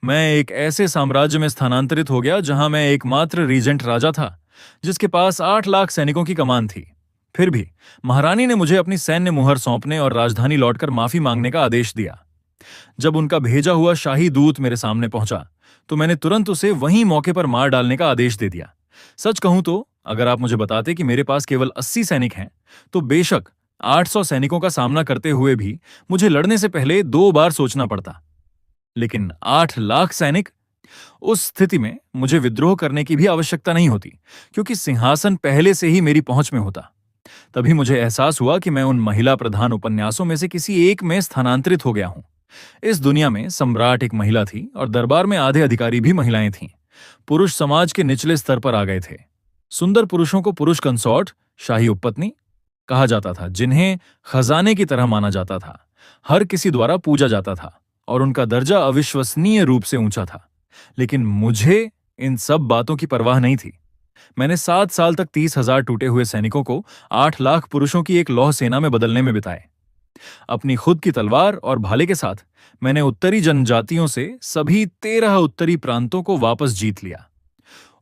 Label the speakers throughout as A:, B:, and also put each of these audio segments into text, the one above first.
A: मैं एक ऐसे साम्राज्य में स्थानांतरित हो गया जहां मैं एकमात्र रीजेंट राजा था, जिसके पास 8 लाख सैनिकों की कमान थी। फिर भी महारानी ने मुझे अपनी सैन्य मुहर सौंपने और राजधानी लौटकर माफी मांगने का आदेश दिया। जब उनका भेजा हुआ शाही दूत मेरे सामने पहुंचा, तो मैंने तुरंत उसे वहीं मौके पर मार डालने का आदेश दे दिया। सच कहूं तो अगर आप मुझे बताते कि मेरे पास केवल 80 सैनिक हैं, तो बेशक 800 सैनिकों का सामना करते हुए भी मुझे लड़ने से पहले 2 बार सोचना पड़ता। लेकिन 8 लाख सैनिक, उस स्थिति में मुझे विद्रोह करने की भी आवश्यकता नहीं होती, क्योंकि सिंहासन पहले से ही मेरी पहुंच में होता। तभी मुझे एहसास हुआ कि मैं उन महिला प्रधान उपन्यासों में से किसी एक में स्थानांतरित हो गया हूं। इस दुनिया में सम्राट एक महिला थी और दरबार में आधे अधिकारी भी महिलाएं थीं। पुरुष समाज के निचले स्तर पर आ गए थे। सुंदर पुरुषों को पुरुष कंसॉर्ट, शाही उपपत्नी कहा जाता था, जिन्हें खजाने की तरह माना जाता था, हर किसी द्वारा पूजा जाता था और उनका दर्जा अविश्वसनीय रूप से ऊंचा था। लेकिन मुझे इन सब बातों की परवाह नहीं थी। मैंने 7 साल तक 30,000 टूटे हुए सैनिकों को 8 लाख पुरुषों की एक लौह सेना में बदलने में बिताए। अपनी खुद की तलवार और भाले के साथ मैंने उत्तरी जनजातियों से सभी 13 उत्तरी प्रांतों को वापस जीत लिया।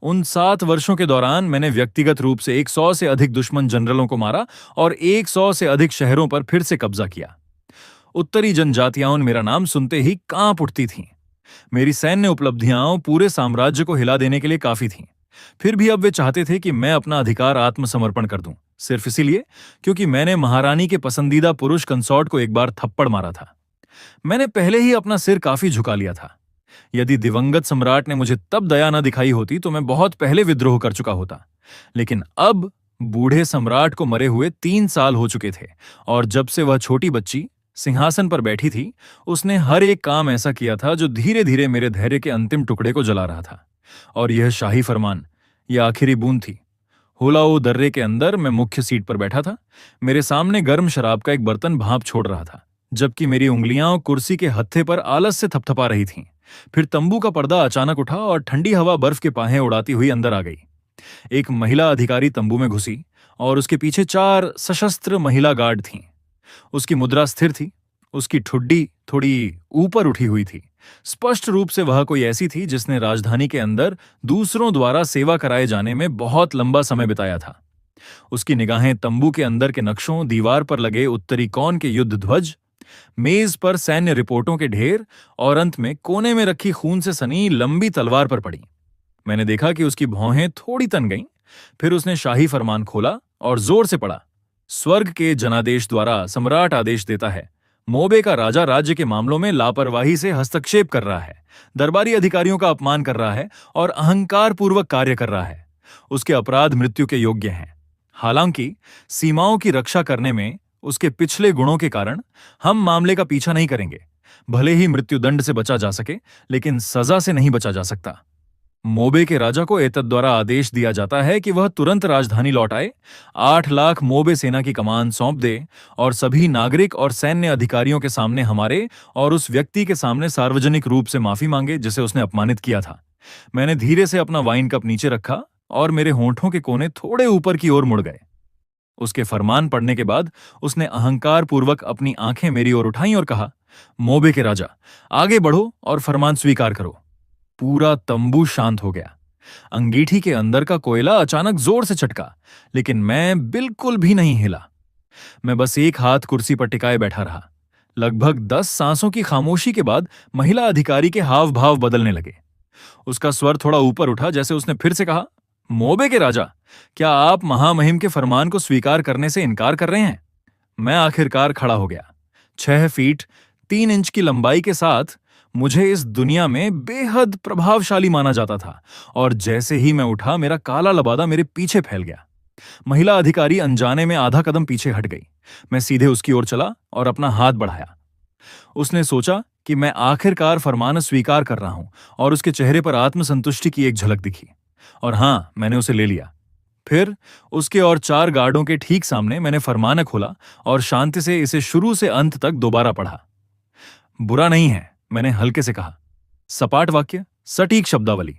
A: उन 7 वर्षों के दौरान मैंने व्यक्तिगत रूप से 100 से अधिक दुश्मन जनरलों को मारा और 100 से अधिक शहरों पर फिर से कब्जा किया। उत्तरी जनजातियां मेरा नाम सुनते ही कांप उठती थीं। मेरी सैन्य उपलब्धियां पूरे साम्राज्य को हिला देने के लिए काफी थीं। फिर भी अब वे चाहते थे कि मैं अपना अधिकार आत्मसमर्पण कर दूं, सिर्फ इसीलिए क्योंकि मैंने महारानी के पसंदीदा पुरुष कंसॉर्ट को एक बार थप्पड़ मारा था। मैंने पहले ही अपना सिर काफी झुका लिया था। यदि दिवंगत सम्राट ने मुझे तब दया न दिखाई होती तो मैं बहुत पहले विद्रोह कर चुका होता। लेकिन अब बूढ़े सम्राट को मरे हुए 3 साल हो चुके थे और जब से वह छोटी बच्ची सिंहासन पर बैठी थी, उसने हर एक काम ऐसा किया था जो धीरे धीरे मेरे धैर्य के अंतिम टुकड़े को जला रहा था। और यह शाही फरमान, यह आखिरी बूंद थी। होलाओ दर्रे के अंदर मैं मुख्य सीट पर बैठा था। मेरे सामने गर्म शराब का एक बर्तन भाप छोड़ रहा था, जबकि मेरी उंगलियां कुर्सी के हत्थे पर आलस से थपथपा रही थीं। फिर तंबू का पर्दा अचानक उठा और ठंडी हवा बर्फ के पाहे उड़ाती हुई अंदर आ गई। एक महिला अधिकारी तंबू में घुसी और उसके पीछे 4 सशस्त्र महिला गार्ड थीं। उसकी मुद्रा स्थिर थी, उसकी ठुड्डी थोड़ी ऊपर उठी हुई थी। स्पष्ट रूप से वह कोई ऐसी थी जिसने राजधानी के अंदर दूसरों द्वारा सेवा कराए जाने में बहुत लंबा समय बिताया था। उसकी निगाहें तंबू के अंदर के नक्शों, दीवार पर लगे उत्तरी कौन के युद्ध ध्वज, मेज पर सैन्य रिपोर्टों के ढेर और अंत में कोने में रखी खून से सनी लंबी तलवार पर पड़ी। मैंने देखा कि उसकी भौहें थोड़ी तन गईं। फिर उसने शाही फरमान खोला और जोर से पढ़ा। स्वर्ग के जनादेश द्वारा सम्राट आदेश देता है, मोबे का राजा राज्य के मामलों में लापरवाही से हस्तक्षेप कर रहा है, दरबारी अधिकारियों का अपमान कर रहा है और अहंकार पूर्वक कार्य कर रहा है। उसके अपराध मृत्यु के योग्य हैं। हालांकि सीमाओं की रक्षा करने में उसके पिछले गुणों के कारण हम मामले का पीछा नहीं करेंगे। भले ही मृत्युदंड से बचा जा सके, लेकिन सजा से नहीं बचा जा सकता। मोबे के राजा को एतद द्वारा आदेश दिया जाता है कि वह तुरंत राजधानी लौट आए, 8 लाख मोबे सेना की कमान सौंप दे और सभी नागरिक और सैन्य अधिकारियों के सामने हमारे और उस व्यक्ति के सामने सार्वजनिक रूप से माफी मांगे जिसे उसने अपमानित किया था। मैंने धीरे से अपना वाइन कप नीचे रखा और मेरे होंठों के कोने थोड़े ऊपर की ओर मुड़ गए। उसके फरमान पढ़ने के बाद उसने अहंकार पूर्वक अपनी आंखें मेरी ओर उठाईं और कहा, मोबे के राजा, आगे बढ़ो और फरमान स्वीकार करो। पूरा तंबू शांत हो गया। अंगीठी के अंदर का कोयला अचानक जोर से चटका, लेकिन मैं बिल्कुल भी नहीं हिला। मैं बस एक हाथ कुर्सी पर टिकाए बैठा रहा। लगभग 10 सांसों की खामोशी के बाद महिला अधिकारी के हाव भाव बदलने लगे। उसका स्वर थोड़ा ऊपर उठा, जैसे उसने फिर से कहा, मोबे के राजा, क्या आप महामहिम के फरमान को स्वीकार करने से इनकार कर रहे हैं? मैं आखिरकार खड़ा हो गया। 6 फीट 3 इंच की लंबाई के साथ मुझे इस दुनिया में बेहद प्रभावशाली माना जाता था और जैसे ही मैं उठा, मेरा काला लबादा मेरे पीछे फैल गया। महिला अधिकारी अनजाने में आधा कदम पीछे हट गई। मैं सीधे उसकी ओर चला और अपना हाथ बढ़ाया। उसने सोचा कि मैं आखिरकार फरमान स्वीकार कर रहा हूं और उसके चेहरे पर आत्मसंतुष्टि की एक झलक दिखी। और हां, मैंने उसे ले लिया। फिर उसके और 4 गार्डों के ठीक सामने मैंने फरमान खोला और शांति से इसे शुरू से अंत तक दोबारा पढ़ा। बुरा नहीं है, मैंने हल्के से कहा। सपाट वाक्य, सटीक शब्दावली।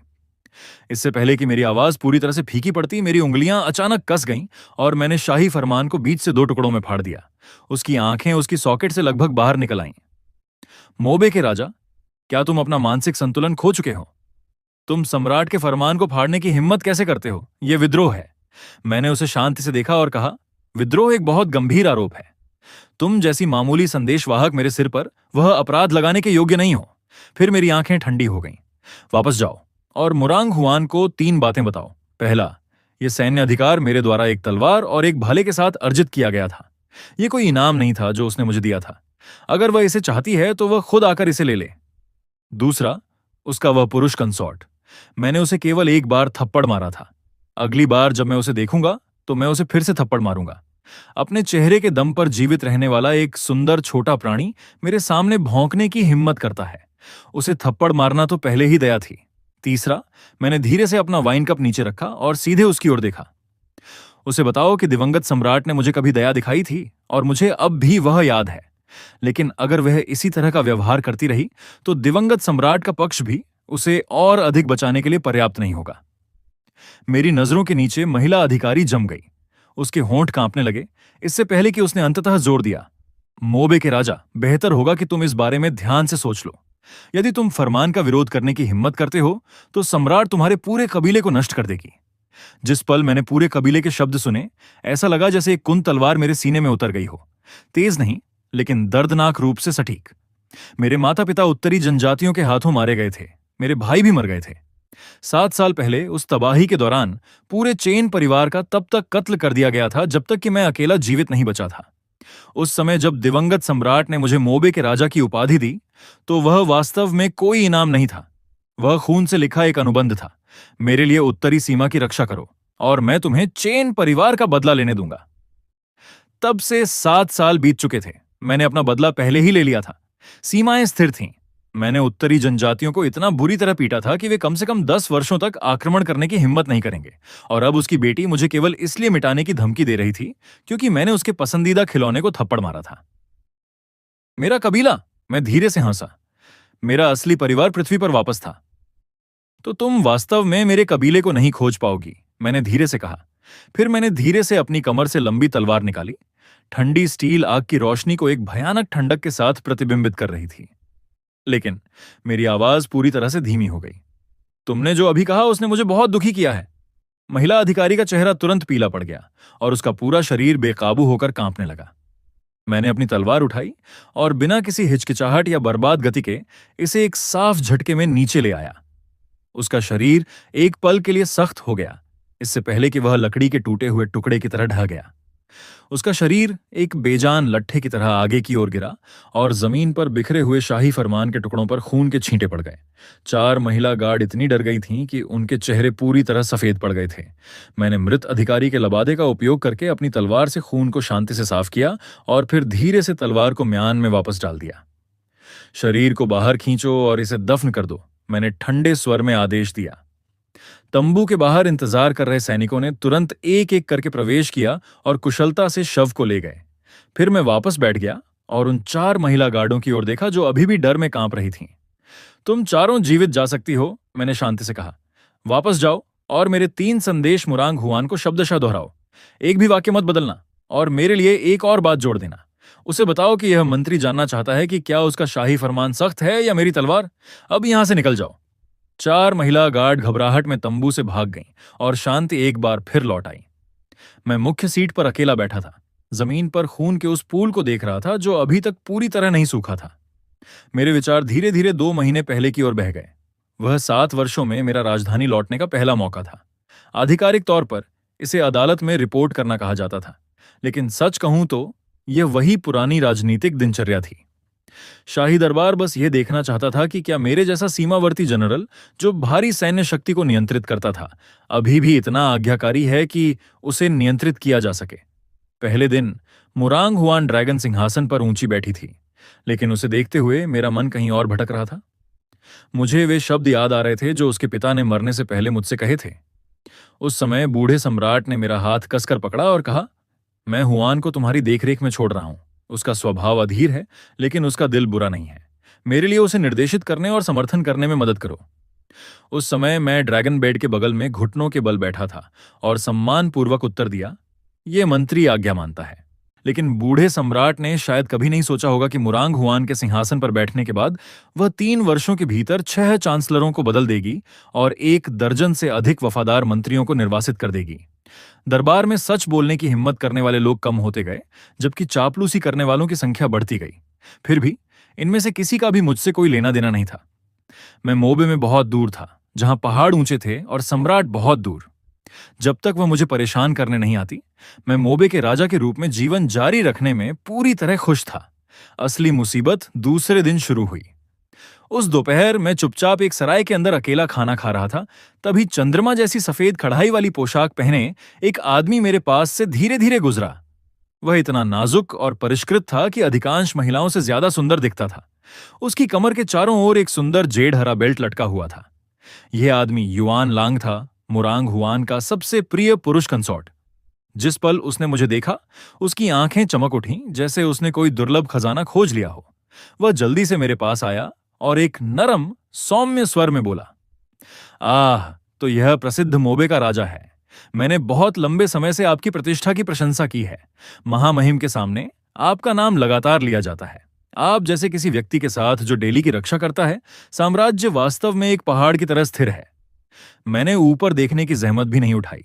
A: इससे पहले कि मेरी आवाज पूरी तरह से फीकी पड़ती, मेरी उंगलियां अचानक कस गईं और मैंने शाही फरमान को बीच से 2 टुकड़ों में फाड़ दिया। उसकी आंखें उसकी सॉकेट से लगभग बाहर निकल आईं। मोबे के राजा, क्या तुम अपना मानसिक संतुलन खो चुके हो? तुम सम्राट के फरमान को फाड़ने की हिम्मत कैसे करते हो? यह विद्रोह है। मैंने उसे शांति से देखा और कहा, विद्रोह एक बहुत गंभीर आरोप है। तुम जैसी मामूली संदेशवाहक मेरे सिर पर वह अपराध लगाने के योग्य नहीं हो। फिर मेरी आंखें ठंडी हो गईं। वापस जाओ और मुरांग हुआन को 3 बातें बताओ। पहला, यह सैन्य अधिकार मेरे द्वारा एक तलवार और एक भाले के साथ अर्जित किया गया था। यह कोई इनाम नहीं था जो उसने मुझे दिया था। अगर वह इसे चाहती है तो वह खुद आकर इसे ले ले। दूसरा, उसका वह पुरुष कंसॉर्ट। मैंने उसे केवल एक बार थप्पड़ मारा था। अगली बार जब मैं उसे देखूंगा तो मैं उसे फिर से थप्पड़ मारूंगा। अपने चेहरे के दम पर जीवित रहने वाला एक सुंदर छोटा प्राणी मेरे सामने भौंकने की हिम्मत करता है। उसे थप्पड़ मारना तो पहले ही दया थी। तीसरा, मैंने धीरे से अपना वाइन कप नीचे रखा और सीधे उसकी ओर देखा। उसे बताओ कि दिवंगत सम्राट ने मुझे कभी दया दिखाई थी और मुझे अब भी वह याद है। लेकिन अगर वह इसी तरह का व्यवहार करती रही तो दिवंगत सम्राट का पक्ष भी उसे और अधिक बचाने के लिए पर्याप्त नहीं होगा। मेरी नजरों के नीचे महिला अधिकारी जम गई। उसके होंठ कांपने लगे। इससे पहले कि उसने अंततः जोर दिया, मोबे के राजा, बेहतर होगा कि तुम इस बारे में ध्यान से सोच लो। यदि तुम फरमान का विरोध करने की हिम्मत करते हो तो सम्राट तुम्हारे पूरे कबीले को नष्ट कर देगी। जिस पल मैंने पूरे कबीले के शब्द सुने, ऐसा लगा जैसे एक कुंद तलवार मेरे सीने में उतर गई हो। तेज नहीं, लेकिन दर्दनाक रूप से सटीक। मेरे माता पिता उत्तरी जनजातियों के हाथों मारे गए थे। मेरे भाई भी मर गए थे। 7 साल पहले उस तबाही के दौरान पूरे चेन परिवार का तब तक कत्ल कर दिया गया था जब तक कि मैं अकेला जीवित नहीं बचा था। उस समय जब दिवंगत सम्राट ने मुझे मोबे के राजा की उपाधि दी तो वह वास्तव में कोई इनाम नहीं था। वह खून से लिखा एक अनुबंध था। मेरे लिए उत्तरी सीमा की रक्षा करो और मैं तुम्हें चेन परिवार का बदला लेने दूंगा। तब से 7 साल बीत चुके थे। मैंने अपना बदला पहले ही ले लिया था। सीमाएं स्थिर थीं। मैंने उत्तरी जनजातियों को इतना बुरी तरह पीटा था कि वे कम से कम 10 वर्षों तक आक्रमण करने की हिम्मत नहीं करेंगे। और अब उसकी बेटी मुझे केवल इसलिए मिटाने की धमकी दे रही थी क्योंकि मैंने उसके पसंदीदा खिलौने को थप्पड़ मारा था। मेरा कबीला, मैं धीरे से हंसा। मेरा असली परिवार पृथ्वी पर वापस था। तो तुम वास्तव में मेरे कबीले को नहीं खोज पाओगी, मैंने धीरे से कहा। फिर मैंने धीरे से अपनी कमर से लंबी तलवार निकाली। ठंडी स्टील आग की रोशनी को एक भयानक ठंडक के साथ प्रतिबिंबित कर रही थी। लेकिन मेरी आवाज पूरी तरह से धीमी हो गई। तुमने जो अभी कहा उसने मुझे बहुत दुखी किया है। महिला अधिकारी का चेहरा तुरंत पीला पड़ गया और उसका पूरा शरीर बेकाबू होकर कांपने लगा। मैंने अपनी तलवार उठाई और बिना किसी हिचकिचाहट या बर्बाद गति के इसे एक साफ झटके में नीचे ले आया। उसका शरीर एक पल के लिए सख्त हो गया, इससे पहले कि वह लकड़ी के टूटे हुए टुकड़े की तरह ढह गया। उसका शरीर एक बेजान लट्ठे की तरह आगे की ओर गिरा और जमीन पर बिखरे हुए शाही फरमान के टुकड़ों पर खून के छींटे पड़ गए। 4 महिला गार्ड इतनी डर गई थीं कि उनके चेहरे पूरी तरह सफेद पड़ गए थे। मैंने मृत अधिकारी के लबादे का उपयोग करके अपनी तलवार से खून को शांति से साफ किया और फिर धीरे से तलवार को म्यान में वापस डाल दिया। शरीर को बाहर खींचो और इसे दफन कर दो, मैंने ठंडे स्वर में आदेश दिया। तंबू के बाहर इंतजार कर रहे सैनिकों ने तुरंत एक एक करके प्रवेश किया और कुशलता से शव को ले गए। फिर मैं वापस बैठ गया और उन 4 महिला गार्डों की ओर देखा जो अभी भी डर में कांप रही थीं। तुम चारों जीवित जा सकती हो, मैंने शांति से कहा। वापस जाओ और मेरे 3 संदेश मुरांग हुआन को शब्दशः दोहराओ। एक भी वाक्य मत बदलना और मेरे लिए एक और बात जोड़ देना। उसे बताओ कि यह मंत्री जानना चाहता है कि क्या उसका शाही फरमान सख्त है या मेरी तलवार। अब यहां से निकल जाओ। 4 महिला गार्ड घबराहट में तंबू से भाग गईं और शांति एक बार फिर लौट आई। मैं मुख्य सीट पर अकेला बैठा था। जमीन पर खून के उस पूल को देख रहा था जो अभी तक पूरी तरह नहीं सूखा था। मेरे विचार धीरे धीरे 2 महीने पहले की ओर बह गए। वह 7 वर्षों में मेरा राजधानी लौटने का पहला मौका था। आधिकारिक तौर पर इसे अदालत में रिपोर्ट करना कहा जाता था, लेकिन सच कहूं तो यह वही पुरानी राजनीतिक दिनचर्या थी। शाही दरबार बस यह देखना चाहता था कि क्या मेरे जैसा सीमावर्ती जनरल, जो भारी सैन्य शक्ति को नियंत्रित करता था, अभी भी इतना आज्ञाकारी है कि उसे नियंत्रित किया जा सके। पहले दिन मुरांग हुआन ड्रैगन सिंहासन पर ऊंची बैठी थी, लेकिन उसे देखते हुए मेरा मन कहीं और भटक रहा था। मुझे वे शब्द याद आ रहे थे जो उसके पिता ने मरने से पहले मुझसे कहे थे। उस समय बूढ़े सम्राट ने मेरा हाथ कसकर पकड़ा और कहा, मैं हुआन को तुम्हारी देखरेख में छोड़ रहा हूं। उसका स्वभाव अधीर है, लेकिन उसका दिल बुरा नहीं है। मेरे लिए उसे निर्देशित करने और समर्थन करने में मदद करो। उस समय मैं ड्रैगन बेड के बगल में घुटनों के बल बैठा था और सम्मानपूर्वक उत्तर दिया, ये मंत्री आज्ञा मानता है। लेकिन बूढ़े सम्राट ने शायद कभी नहीं सोचा होगा कि मुरांग हुआन के सिंहासन पर बैठने के बाद वह 3 वर्षों के भीतर 6 चांसलरों को बदल देगी और 1 दर्जन से अधिक वफादार मंत्रियों को निर्वासित कर देगी। दरबार में सच बोलने की हिम्मत करने वाले लोग कम होते गए, जबकि चापलूसी करने वालों की संख्या बढ़ती गई। फिर भी इनमें से किसी का भी मुझसे कोई लेना देना नहीं था। मैं मोबे में बहुत दूर था, जहां पहाड़ ऊंचे थे और सम्राट बहुत दूर। जब तक वह मुझे परेशान करने नहीं आती, मैं मोबे के राजा के रूप में जीवन जारी रखने में पूरी तरह खुश था। असली मुसीबत दूसरे दिन शुरू हुई। उस दोपहर मैं चुपचाप एक सराय के अंदर अकेला खाना खा रहा था। तभी चंद्रमा जैसी सफेद कढ़ाई वाली पोशाक पहने एक आदमी मेरे पास से धीरे धीरे गुजरा। वह इतना नाजुक और परिष्कृत था कि अधिकांश महिलाओं से ज्यादा सुंदर दिखता था। उसकी कमर के चारों ओर एक सुंदर जेड हरा बेल्ट लटका हुआ था। यह आदमी युआन लांग था, मुरांग हुआन का सबसे प्रिय पुरुष कंसॉर्ट। जिस पल उसने मुझे देखा, उसकी आंखें चमक उठीं, जैसे उसने कोई दुर्लभ खजाना खोज लिया हो। वह जल्दी से मेरे पास आया और एक नरम सौम्य स्वर में बोला, आह, तो यह प्रसिद्ध मोबे का राजा है। मैंने बहुत लंबे समय से आपकी प्रतिष्ठा की प्रशंसा की है। महामहिम के सामने आपका नाम लगातार लिया जाता है। आप जैसे किसी व्यक्ति के साथ जो डेली की रक्षा करता है, साम्राज्य वास्तव में एक पहाड़ की तरह स्थिर है। मैंने ऊपर देखने की जहमत भी नहीं उठाई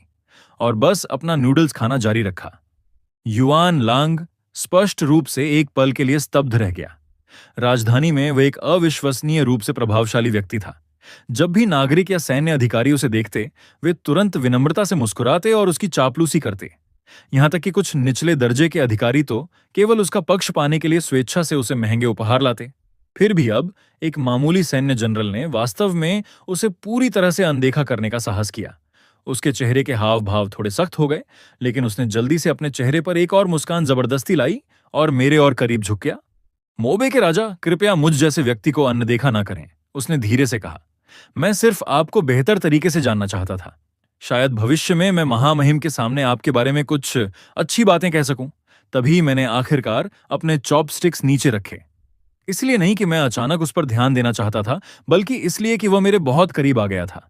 A: और बस अपना नूडल्स खाना जारी रखा। युआन लांग स्पष्ट रूप से एक पल के लिए स्तब्ध रह गया। राजधानी में वह एक अविश्वसनीय रूप से प्रभावशाली व्यक्ति था। जब भी नागरिक या सैन्य अधिकारी उसे देखते, वे तुरंत विनम्रता से मुस्कुराते और उसकी चापलूसी करते। यहां तक कि कुछ निचले दर्जे के अधिकारी तो केवल उसका पक्ष पाने के लिए स्वेच्छा से उसे महंगे उपहार लाते। फिर भी अब एक मामूली सैन्य जनरल ने वास्तव में उसे पूरी तरह से अनदेखा करने का साहस किया। उसके चेहरे के हाव भाव थोड़े सख्त हो गए, लेकिन उसने जल्दी से अपने चेहरे पर एक और मुस्कान जबरदस्ती लाई और मेरे और करीब झुक गया। मोबे के राजा, कृपया मुझ जैसे व्यक्ति को अनदेखा ना करें, उसने धीरे से कहा। मैं सिर्फ आपको बेहतर तरीके से जानना चाहता था। शायद भविष्य में मैं महामहिम के सामने आपके बारे में कुछ अच्छी बातें कह सकूं। तभी मैंने आखिरकार अपने चॉपस्टिक्स नीचे रखे। इसलिए नहीं कि मैं अचानक उस पर ध्यान देना चाहता था, बल्कि इसलिए कि वह मेरे बहुत करीब आ गया था।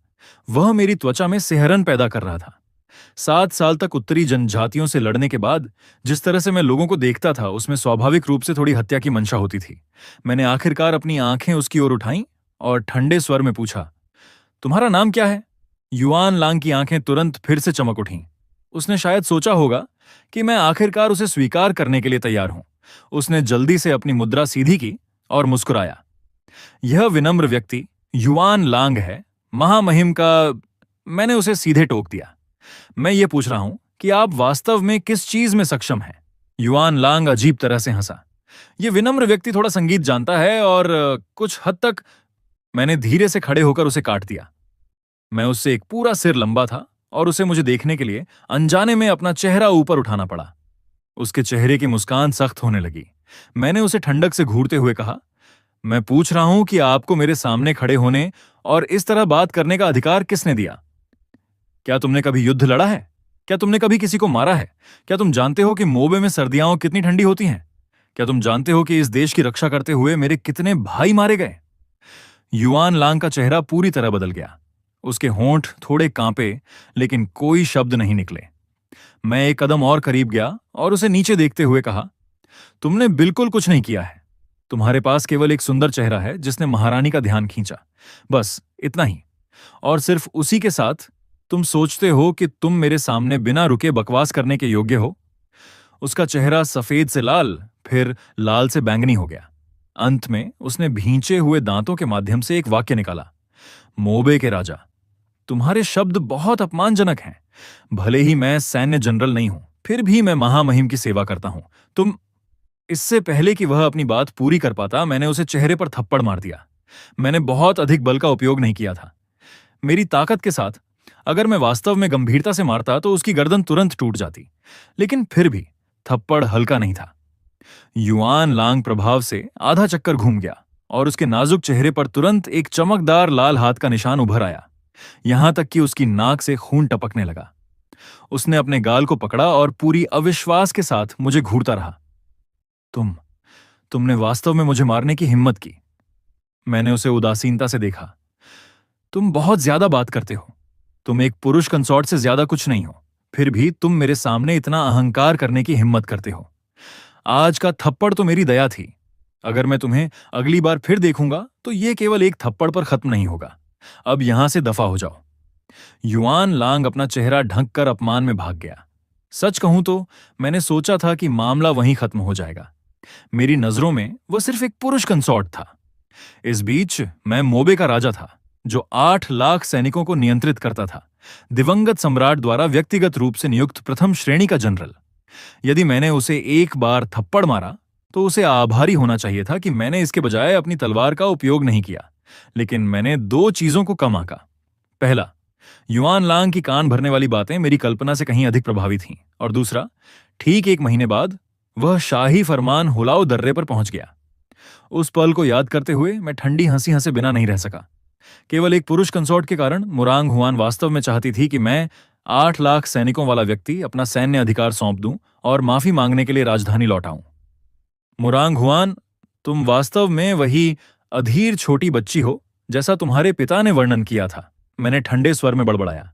A: वह मेरी त्वचा में सिहरन पैदा कर रहा था। 7 साल तक उत्तरी जनजातियों से लड़ने के बाद जिस तरह से मैं लोगों को देखता था, उसमें स्वाभाविक रूप से थोड़ी हत्या की मंशा होती थी। मैंने आखिरकार अपनी आंखें उसकी ओर उठाईं और ठंडे स्वर में पूछा, तुम्हारा नाम क्या है? युआन लांग की आंखें तुरंत फिर से चमक उठीं। उसने शायद सोचा होगा कि मैं आखिरकार उसे स्वीकार करने के लिए तैयार हूं। उसने जल्दी से अपनी मुद्रा सीधी की और मुस्कुराया। यह विनम्र व्यक्ति युआन लांग है, महामहिम का। मैंने उसे सीधे टोक दिया। मैं ये पूछ रहा हूं कि आप वास्तव में किस चीज में सक्षम हैं? युआन लांग अजीब तरह से हंसा। यह विनम्र व्यक्ति थोड़ा संगीत जानता है और कुछ हद तक। मैंने धीरे से खड़े होकर उसे काट दिया। मैं उससे एक पूरा सिर लंबा था और उसे मुझे देखने के लिए अनजाने में अपना चेहरा ऊपर उठाना पड़ा। उसके चेहरे की मुस्कान सख्त होने लगी। मैंने उसे ठंडक से घूरते हुए कहा, मैं पूछ रहा हूं कि आपको मेरे सामने खड़े होने और इस तरह बात करने का अधिकार किसने दिया? क्या तुमने कभी युद्ध लड़ा है? क्या तुमने कभी किसी को मारा है? क्या तुम जानते हो कि मोबे में सर्दियां कितनी ठंडी होती हैं? क्या तुम जानते हो कि इस देश की रक्षा करते हुए मेरे कितने भाई मारे गए? युआन लांग का चेहरा पूरी तरह बदल गया। उसके होंठ थोड़े कांपे, लेकिन कोई शब्द नहीं निकले। मैं एक कदम और करीब गया और उसे नीचे देखते हुए कहा, तुमने बिल्कुल कुछ नहीं किया है। तुम्हारे पास केवल एक सुंदर चेहरा है जिसने महारानी का ध्यान खींचा, बस इतना ही। और सिर्फ उसी के साथ तुम सोचते हो कि तुम मेरे सामने बिना रुके बकवास करने के योग्य हो। उसका चेहरा सफेद से लाल, फिर लाल से बैंगनी हो गया। अंत में उसने भींचे हुए दांतों के माध्यम से एक वाक्य निकाला, मोबे के राजा, तुम्हारे शब्द बहुत अपमानजनक हैं। भले ही मैं सैन्य जनरल नहीं हूं, फिर भी मैं महामहिम की सेवा करता हूं। तुम। इससे पहले कि वह अपनी बात पूरी कर पाता, मैंने उसे चेहरे पर थप्पड़ मार दिया। मैंने बहुत अधिक बल का उपयोग नहीं किया था। मेरी ताकत के साथ अगर मैं वास्तव में गंभीरता से मारता तो उसकी गर्दन तुरंत टूट जाती, लेकिन फिर भी थप्पड़ हल्का नहीं था। युआन लांग प्रभाव से आधा चक्कर घूम गया और उसके नाजुक चेहरे पर तुरंत एक चमकदार लाल हाथ का निशान उभर आया, यहां तक कि उसकी नाक से खून टपकने लगा। उसने अपने गाल को पकड़ा और पूरी अविश्वास के साथ मुझे घूरता रहा। तुमने वास्तव में मुझे मारने की हिम्मत की। मैंने उसे उदासीनता से देखा। तुम बहुत ज्यादा बात करते हो। तुम एक पुरुष कंसॉर्ट से ज्यादा कुछ नहीं हो, फिर भी तुम मेरे सामने इतना अहंकार करने की हिम्मत करते हो। आज का थप्पड़ तो मेरी दया थी। अगर मैं तुम्हें अगली बार फिर देखूंगा तो ये केवल एक थप्पड़ पर खत्म नहीं होगा। अब यहां से दफा हो जाओ। युआन लांग अपना चेहरा ढंक कर अपमान में भाग गया। सच कहूं तो मैंने सोचा था कि मामला वहीं खत्म हो जाएगा। मेरी नजरों में वह सिर्फ एक पुरुष कंसॉर्ट था। इस बीच मैं मोबे का राजा था, जो 8 लाख सैनिकों को नियंत्रित करता था, दिवंगत सम्राट द्वारा व्यक्तिगत रूप से नियुक्त प्रथम श्रेणी का जनरल। यदि मैंने उसे एक बार थप्पड़ मारा तो उसे आभारी होना चाहिए था कि मैंने इसके बजाय अपनी तलवार का उपयोग नहीं किया। लेकिन मैंने 2 चीजों को कम आंका। पहला, युआन लांग की कान भरने वाली बातें मेरी कल्पना से कहीं अधिक प्रभावी थीं, और दूसरा, ठीक 1 महीने बाद वह शाही फरमान हुलाओ दर्रे पर पहुंच गया। उस पल को याद करते हुए मैं ठंडी हंसी हंसे बिना नहीं रह सका। केवल एक पुरुष कंसोर्ट के कारण मुरांग हुआन वास्तव में चाहती थी कि मैं 8 लाख सैनिकों वाला व्यक्ति अपना सैन्य अधिकार सौंप दूं और माफी मांगने के लिए राजधानी लौटाऊं। मुरांग हुआन, तुम वास्तव में वही अधीर छोटी बच्ची हो जैसा तुम्हारे पिता ने वर्णन किया था, मैंने ठंडे स्वर में बड़बड़ाया।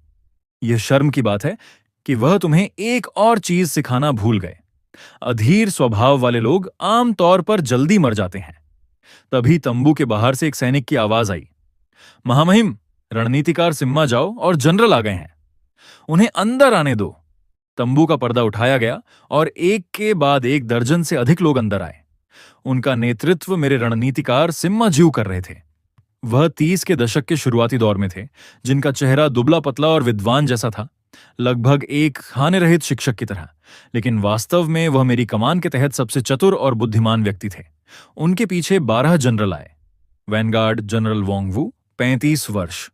A: यह शर्म की बात है कि वह तुम्हें एक और चीज सिखाना भूल गए। अधीर स्वभाव वाले लोग आमतौर पर जल्दी मर जाते हैं। तभी तंबू के बाहर से एक सैनिक की आवाज आई, महामहिम, रणनीतिकार सिम्मा जाओ और जनरल आ गए हैं, उन्हें अंदर आने दो। तंबू का पर्दा उठाया गया और एक के बाद एक दर्जन से अधिक लोग अंदर आए। उनका नेतृत्व मेरे रणनीतिकार सिम्मा ज्यू कर रहे थे। वह 30 के दशक के शुरुआती दौर में थे, जिनका चेहरा दुबला पतला और विद्वान जैसा था, लगभग एक खाने रहित शिक्षक की तरह। लेकिन वास्तव में वह मेरी कमान के तहत सबसे चतुर और बुद्धिमान व्यक्ति थे। उनके पीछे 12 जनरल आए। वैनगार्ड जनरल वोंगवू, 35 वर्ष।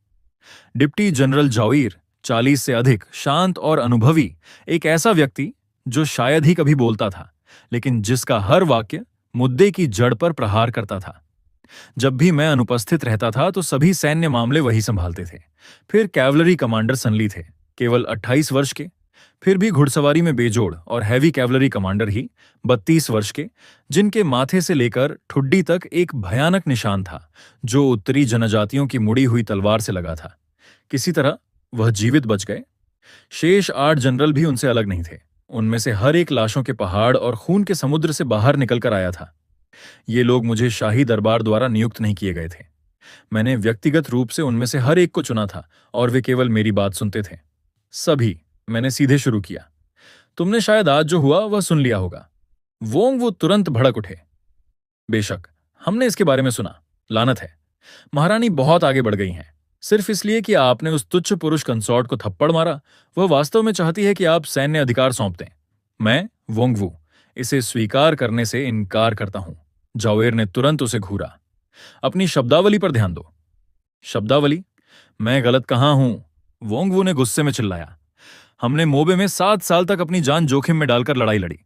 A: डिप्टी जनरल जाओइर, 40 से अधिक, शांत और अनुभवी, एक ऐसा व्यक्ति जो शायद ही कभी बोलता था, लेकिन जिसका हर वाक्य मुद्दे की जड़ पर प्रहार करता था। जब भी मैं अनुपस्थित रहता था तो सभी सैन्य मामले वही संभालते थे। फिर कैवलरी कमांडर सनली थे, केवल 28 वर्ष के, फिर भी घुड़सवारी में बेजोड़, और हैवी कैवलरी कमांडर ही, 32 वर्ष के, जिनके माथे से लेकर ठुड्डी तक एक भयानक निशान था जो उत्तरी जनजातियों की मुड़ी हुई तलवार से लगा था। किसी तरह वह जीवित बच गए। शेष 8 जनरल भी उनसे अलग नहीं थे। उनमें से हर एक लाशों के पहाड़ और खून के समुद्र से बाहर निकलकर आया था। ये लोग मुझे शाही दरबार द्वारा नियुक्त नहीं किए गए थे। मैंने व्यक्तिगत रूप से उनमें से हर एक को चुना था और वे केवल मेरी बात सुनते थे। सभी, मैंने सीधे शुरू किया। तुमने शायद आज जो हुआ वह सुन लिया होगा। वो तुरंत भड़क उठे। बेशक, हमने इसके बारे में सुना। लानत है, महारानी बहुत आगे बढ़ गई हैं। सिर्फ इसलिए कि आपने उस तुच्छ पुरुष कंसॉर्ट को थप्पड़ मारा, वह वास्तव में चाहती है कि आप सैन्य अधिकार सौंप दें। मैं, वोंगवू, इसे स्वीकार करने से इनकार करता हूं। जावेर ने तुरंत उसे घूरा। अपनी शब्दावली पर ध्यान दो। शब्दावली? मैं गलत कहां हूं? वोंगवू ने गुस्से में चिल्लाया। हमने मोबे में 7 साल तक अपनी जान जोखिम में डालकर लड़ाई लड़ी।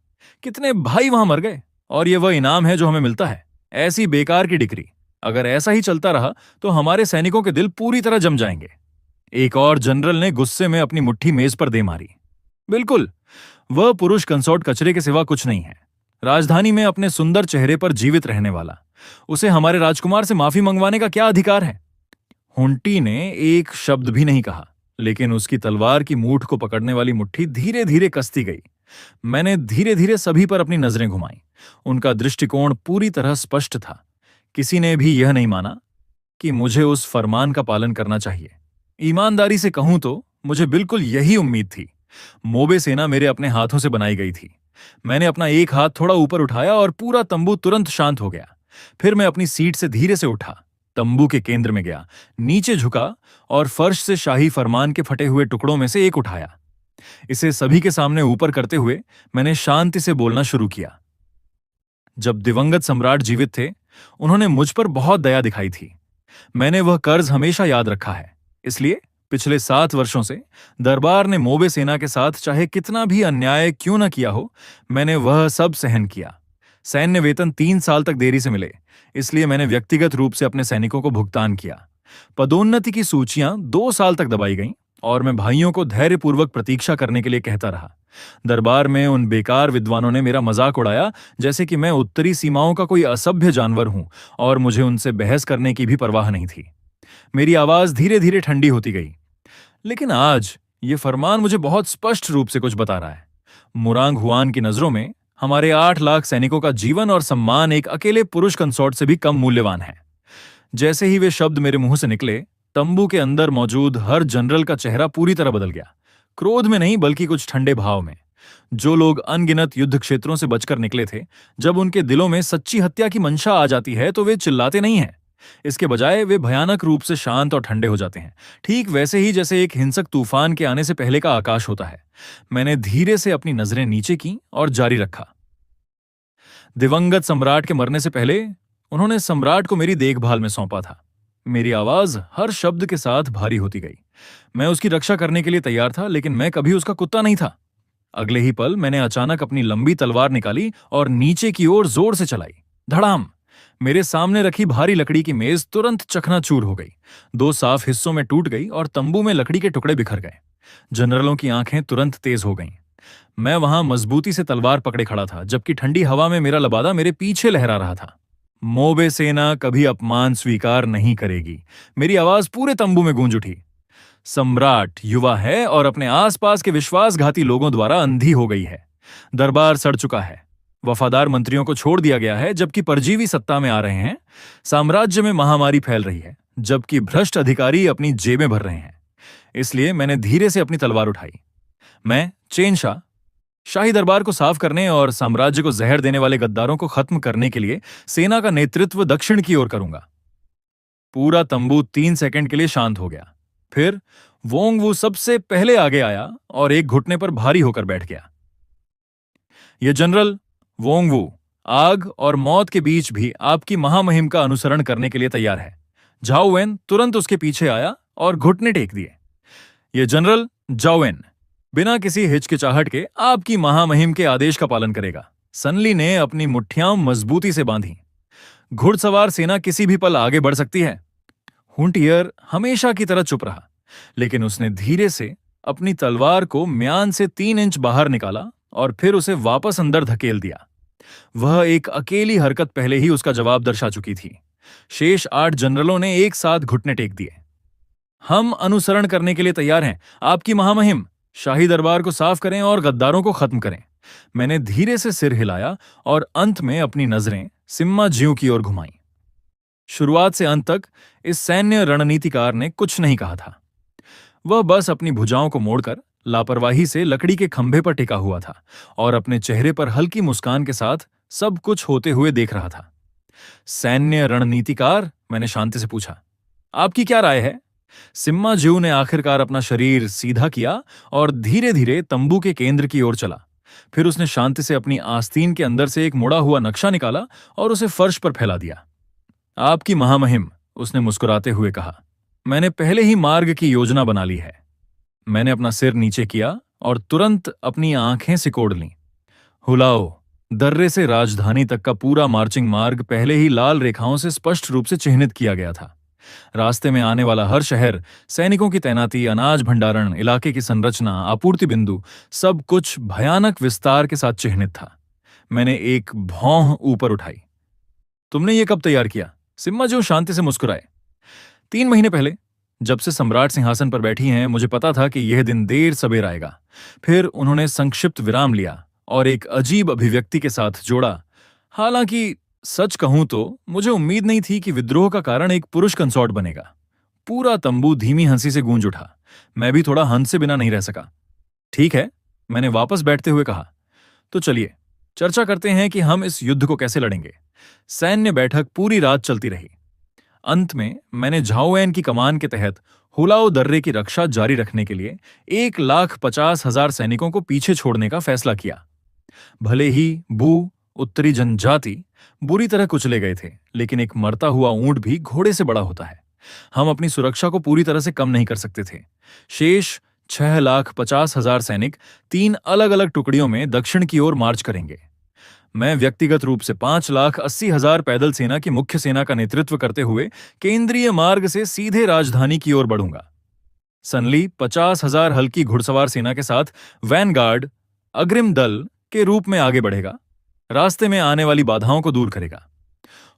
A: कितने भाई वहां मर गए, और यह वह इनाम है जो हमें मिलता है? ऐसी बेकार की डिक्री। अगर ऐसा ही चलता रहा तो हमारे सैनिकों के दिल पूरी तरह जम जाएंगे। एक और जनरल ने गुस्से में अपनी मुट्ठी मेज पर दे मारी। बिल्कुल, वह पुरुष कंसॉर्ट कचरे के सिवा कुछ नहीं है। राजधानी में अपने सुंदर चेहरे पर जीवित रहने वाला। उसे हमारे राजकुमार से माफी मंगवाने का क्या अधिकार है? हुंटी ने एक शब्द भी नहीं कहा, लेकिन उसकी तलवार की मूठ को पकड़ने वाली मुट्ठी धीरे धीरे कसती गई। मैंने धीरे धीरे सभी पर अपनी नजरें घुमाई। उनका दृष्टिकोण पूरी तरह स्पष्ट था। किसी ने भी यह नहीं माना कि मुझे उस फरमान का पालन करना चाहिए। ईमानदारी से कहूं तो मुझे बिल्कुल यही उम्मीद थी। मोबे सेना मेरे अपने हाथों से बनाई गई थी। मैंने अपना एक हाथ थोड़ा ऊपर उठाया और पूरा तंबू तुरंत शांत हो गया। फिर मैं अपनी सीट से धीरे से उठा, तंबू के केंद्र में गया, नीचे झुका और फर्श से शाही फरमान के फटे हुए टुकड़ों में से एक उठाया। इसे सभी के सामने ऊपर करते हुए मैंने शांति से बोलना शुरू किया। जब दिवंगत सम्राट जीवित थे, उन्होंने मुझ पर बहुत दया दिखाई थी। मैंने वह कर्ज हमेशा याद रखा है। इसलिए पिछले 7 वर्षों से दरबार ने मोबे सेना के साथ चाहे कितना भी अन्याय क्यों न किया हो, मैंने वह सब सहन किया। सैन्य वेतन 3 साल तक देरी से मिले, इसलिए मैंने व्यक्तिगत रूप से अपने सैनिकों को भुगतान किया। पदोन्नति की सूचियां 2 साल तक दबाई गईं और मैं भाइयों को धैर्यपूर्वक प्रतीक्षा करने के लिए कहता रहा। दरबार में उन बेकार विद्वानों ने मेरा मजाक उड़ाया, जैसे कि मैं उत्तरी सीमाओं का कोई असभ्य जानवर हूं और मुझे उनसे बहस करने की भी परवाह नहीं थी। मेरी आवाज धीरे धीरे ठंडी होती गई। लेकिन आज ये फरमान मुझे बहुत स्पष्ट रूप से कुछ बता रहा है। मुरांग हुआन की नजरों में हमारे 8 लाख सैनिकों का जीवन और सम्मान एक अकेले पुरुष कंसोर्ट से भी कम मूल्यवान है। जैसे ही वे शब्द मेरे मुंह से निकले, तंबू के अंदर मौजूद हर जनरल का चेहरा पूरी तरह बदल गया। क्रोध में नहीं, बल्कि कुछ ठंडे भाव में। जो लोग अनगिनत युद्ध क्षेत्रों से बचकर निकले थे, जब उनके दिलों में सच्ची हत्या की मंशा आ जाती है तो वे चिल्लाते नहीं हैं। इसके बजाय वे भयानक रूप से शांत और ठंडे हो जाते हैं, ठीक वैसे ही जैसे एक हिंसक तूफान के आने से पहले का आकाश होता है। मैंने धीरे से अपनी नजरें नीचे की और जारी रखा। दिवंगत सम्राट के मरने से पहले उन्होंने सम्राट को मेरी देखभाल में सौंपा था। मेरी आवाज हर शब्द के साथ भारी होती गई। मैं उसकी रक्षा करने के लिए तैयार था, लेकिन मैं कभी उसका कुत्ता नहीं था। अगले ही पल मैंने अचानक अपनी लंबी तलवार निकाली और नीचे की ओर जोर से चलाई। धड़ाम! मेरे सामने रखी भारी लकड़ी की मेज तुरंत चकनाचूर हो गई, 2 साफ हिस्सों में टूट गई और तंबू में लकड़ी के टुकड़े बिखर गए। जनरलों की आंखें तुरंत तेज हो गईं। मैं वहां मजबूती से तलवार पकड़े खड़ा था, जबकि ठंडी हवा में मेरा लबादा मेरे पीछे लहरा रहा था। मोबे सेना कभी अपमान स्वीकार नहीं करेगी। मेरी आवाज पूरे तंबू में गूंज उठी। सम्राट युवा है और अपने आसपास के विश्वासघाती लोगों द्वारा अंधी हो गई है। दरबार सड़ चुका है। वफादार मंत्रियों को छोड़ दिया गया है, जबकि परजीवी सत्ता में आ रहे हैं। साम्राज्य में महामारी फैल रही है, जबकि भ्रष्ट अधिकारी अपनी जेबें भर रहे हैं। इसलिए मैंने धीरे से अपनी तलवार उठाई। मैं चेनशाह, शाही दरबार को साफ करने और साम्राज्य को जहर देने वाले गद्दारों को खत्म करने के लिए सेना का नेतृत्व दक्षिण की ओर करूंगा। पूरा तंबू 3 सेकंड के लिए शांत हो गया। फिर वोंगवू सबसे पहले आगे आया और एक घुटने पर भारी होकर बैठ गया। यह जनरल वोंगवू आग और मौत के बीच भी आपकी महामहिम का अनुसरण करने के लिए तैयार है। झाओवेन तुरंत उसके पीछे आया और घुटने टेक दिए। यह जनरल जाओवेन बिना किसी हिचकिचाहट के आपकी महामहिम के आदेश का पालन करेगा। सनली ने अपनी मुट्ठियां मजबूती से बांधी। घुड़सवार सेना किसी भी पल आगे बढ़ सकती है। हुंटियर हमेशा की तरह चुप रहा, लेकिन उसने धीरे से अपनी तलवार को म्यान से 3 इंच बाहर निकाला और फिर उसे वापस अंदर धकेल दिया। वह एक अकेली हरकत पहले ही उसका जवाब दर्शा चुकी थी। शेष 8 जनरलों ने एक साथ घुटने टेक दिए। हम अनुसरण करने के लिए तैयार हैं, आपकी महामहिम। शाही दरबार को साफ करें और गद्दारों को खत्म करें। मैंने धीरे से सिर हिलाया और अंत में अपनी नजरें सिम्मा ज्यू की ओर घुमाई। शुरुआत से अंत तक इस सैन्य रणनीतिकार ने कुछ नहीं कहा था। वह बस अपनी भुजाओं को मोड़कर लापरवाही से लकड़ी के खंभे पर टिका हुआ था और अपने चेहरे पर हल्की मुस्कान के साथ सब कुछ होते हुए देख रहा था। सैन्य रणनीतिकार, मैंने शांति से पूछा, आपकी क्या राय है? सिम्मा ज्यू ने आखिरकार अपना शरीर सीधा किया और धीरे धीरे तंबू के केंद्र की ओर चला। फिर उसने शांति से अपनी आस्तीन के अंदर से एक मुड़ा हुआ नक्शा निकाला और उसे फर्श पर फैला दिया। आपकी महामहिम, उसने मुस्कुराते हुए कहा, मैंने पहले ही मार्ग की योजना बना ली है। मैंने अपना सिर नीचे किया और तुरंत अपनी आंखें सिकोड़ लीं। हुलाओ दर्रे से राजधानी तक का पूरा मार्चिंग मार्ग पहले ही लाल रेखाओं से स्पष्ट रूप से चिह्नित किया गया था। रास्ते में आने वाला हर शहर, सैनिकों की तैनाती, अनाज भंडारण, इलाके की संरचना, आपूर्ति बिंदु, सब कुछ भयानक विस्तार के साथ चिह्नित था। मैंने एक भौं ऊपर उठाई। तुमने ये कब तैयार किया? सिम्मा ज्यू शांति से मुस्कुराए। 3 महीने पहले, जब से सम्राट सिंहासन पर बैठी हैं, मुझे पता था कि यह दिन देर सबेर आएगा। फिर उन्होंने संक्षिप्त विराम लिया और एक अजीब अभिव्यक्ति के साथ जोड़ा, हालांकि सच कहूं तो मुझे उम्मीद नहीं थी कि विद्रोह का कारण एक पुरुष कंसॉर्ट बनेगा। पूरा तंबू धीमी हंसी से गूंज उठा। मैं भी थोड़ा हंस से बिना नहीं रह सका। ठीक है, मैंने वापस बैठते हुए कहा, तो चलिए चर्चा करते हैं कि हम इस युद्ध को कैसे लड़ेंगे। सैन्य बैठक पूरी रात चलती रही। अंत में मैंने झाओवेन की कमान के तहत हुलाओ दर्रे की रक्षा जारी रखने के लिए 1,50,000 सैनिकों को पीछे छोड़ने का फैसला किया। भले ही उत्तरी जनजाति बुरी तरह कुचले गए थे, लेकिन एक मरता हुआ ऊंट भी घोड़े से बड़ा होता है। हम अपनी सुरक्षा को पूरी तरह से कम नहीं कर सकते थे। शेष 6,50,000 सैनिक 3 अलग अलग टुकड़ियों में दक्षिण की ओर मार्च करेंगे। मैं व्यक्तिगत रूप से 5,80,000 पैदल सेना की मुख्य सेना का नेतृत्व करते हुए केंद्रीय मार्ग से सीधे राजधानी की ओर बढ़ूंगा। सनली 50,000 हल्की घुड़सवार सेना के साथ वैनगार्ड, अग्रिम दल के रूप में आगे बढ़ेगा, रास्ते में आने वाली बाधाओं को दूर करेगा।